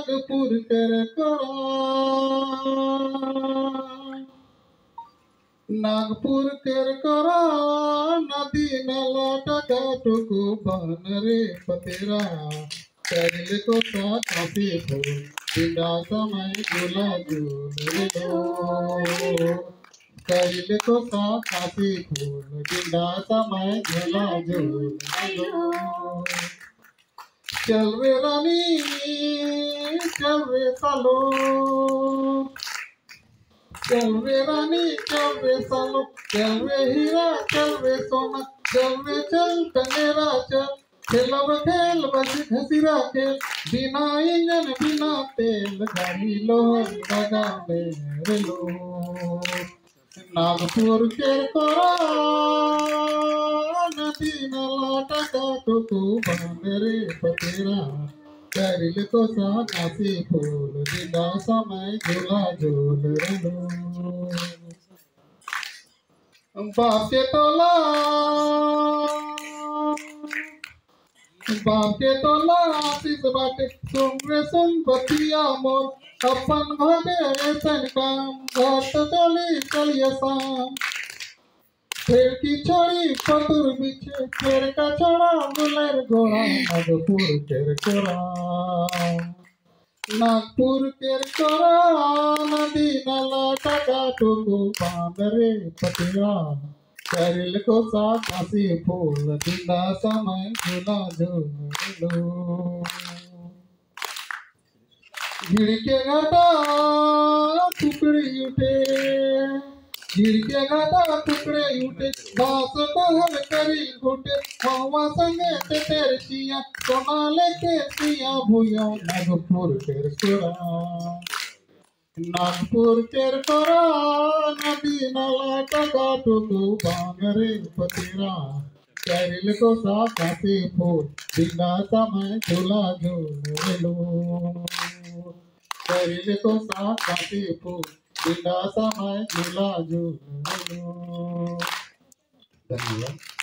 नागपुर कर करा नागपुर केर करा नदी नाला टका टुकु बन रे पतेरा कैल को सा काफी फूल बिंदा समय झूला झूल लो कैल को सा काफी फूल बिंदा समय झूला झूल लो चल रे रानी चल रे सालो चल रे रानी चल रे सालो चल रे हीरा चल रे सोना चल रे चल कनेरा चल खेलब खेल बस घसीरा खेल बिना इंजन बिना तेल गाड़ी लोहर लगा मेरे लो नागपुर के कोरा नदी नाला टका टुकु मेरे पतेरा कैरिल को सा काशी फूल बिंदा समय झूला झूल लो बाप के टोला आशीष बाटे सुन रे सुन बतिया मोर अपन भागे ऐसन काम घाट चली चलिए शाम फेर की छोड़ी पतुर बिछे फेर का छोड़ा गुलेर घोड़ा नागपुर केर कोरा नागपुर केर कोरा नदी नाला टका टुकु बांध रे पतिया कैरिल को सा काशी फूल बिंदा समय झूला झूल लो झिड़के घाटा टुकड़ी उठे झिड़के घाटा टुकड़े उठे बास टहल करी घुटे हवा संगे तेरे सिया सोना लेके सिया भूया नागपुर केर कोरा नागपुर केर कोरा नदी नाला टका टुकु बांध रे पतेरा कैरिल को सा काशी फूल बिंदा समय झूला झूल लो कैरिल को सा काशी फूल बिंदा समय झूला झूल लो। धन्यवाद।